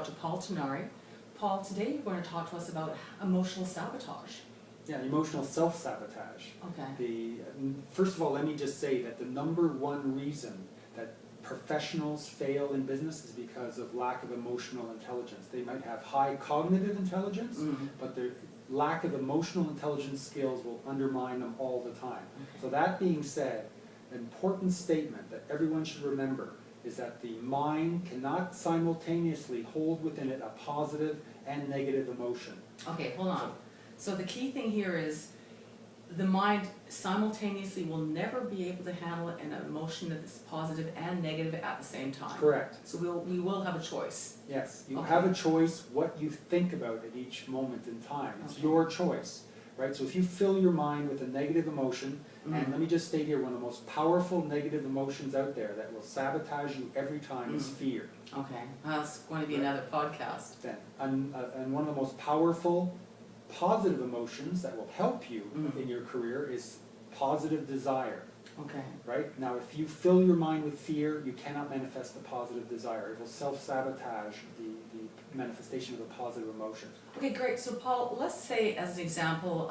Dr. Paul Tinari. Paul, today you're going to talk to us about emotional sabotage. Yeah, emotional self-sabotage. Okay. First of all, let me just say that the number one reason that professionals fail in business is because of lack of emotional intelligence. They might have high cognitive intelligence, but their lack of emotional intelligence skills will undermine them all the time. Okay. So that being said, an important statement that everyone should remember is that the mind cannot simultaneously hold within it a positive and negative emotion. Okay, hold on. So the key thing here is the mind simultaneously will never be able to handle an emotion that is positive and negative at the same time. Correct. So we will have a choice. Yes, you Okay. have a choice what you think about at each moment in time. It's Okay. your choice, right? So if you fill your mind with a negative emotion, and let me just state here, one of the most powerful negative emotions out there that will sabotage you every time is fear. Okay, that's going to be another podcast. Then, and one of the most powerful positive emotions that will help you in your career is positive desire. Okay. Right? Now, if you fill your mind with fear, you cannot manifest a positive desire. It will self-sabotage the manifestation of a positive emotion. Okay, great. So Paul, let's say as an example,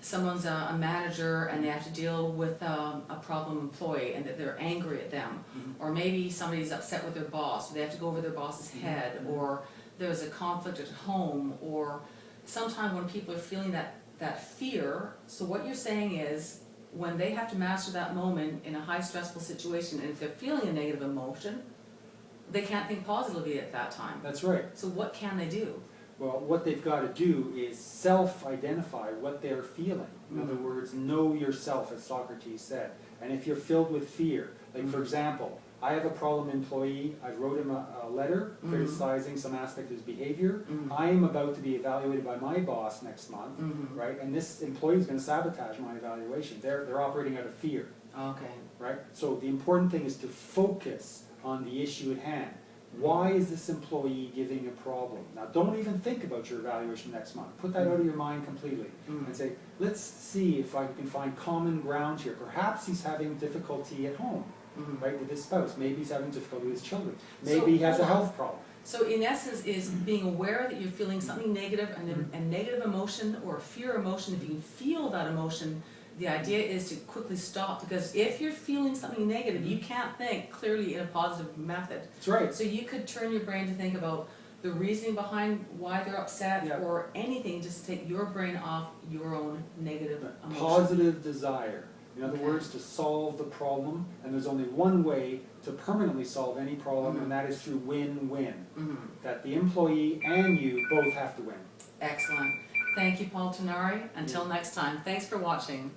someone's a manager and they have to deal with a problem employee and that they're angry at them. Or maybe somebody's upset with their boss, or they have to go over their boss's head, or there's a conflict at home, or sometime when people are feeling that fear. So what you're saying is, when they have to master that moment in a high stressful situation, and if they're feeling a negative emotion, they can't think positively at that time. That's right. So what can they do? Well, what they've got to do is self-identify what they're feeling. In other words, know yourself, as Socrates said. And if you're filled with fear, like for example, I have a problem employee, I wrote him a letter criticizing some aspect of his behavior. I am about to be evaluated by my boss next month, right? And this employee is going to sabotage my evaluation. They're operating out of fear, Okay. right? So the important thing is to focus on the issue at hand. Why is this employee giving a problem? Now, don't even think about your evaluation next month. Put that out of your mind completely and say, let's see if I can find common ground here. Perhaps he's having difficulty at home, right, with his spouse. Maybe he's having difficulty with his children. Maybe he has a health problem. So in essence is being aware that you're feeling something negative, and a negative emotion or a fear emotion. If you can feel that emotion, the idea is to quickly stop, because if you're feeling something negative, you can't think clearly in a positive method. That's right. So you could turn your brain to think about the reasoning behind why they're upset, or anything, just take your brain off your own negative emotion. Positive desire. In other words, to solve the problem, and there's only one way to permanently solve any problem, and that is through win-win. That the employee and you both have to win. Excellent. Thank you, Paul Tinari. Until next time, thanks for watching.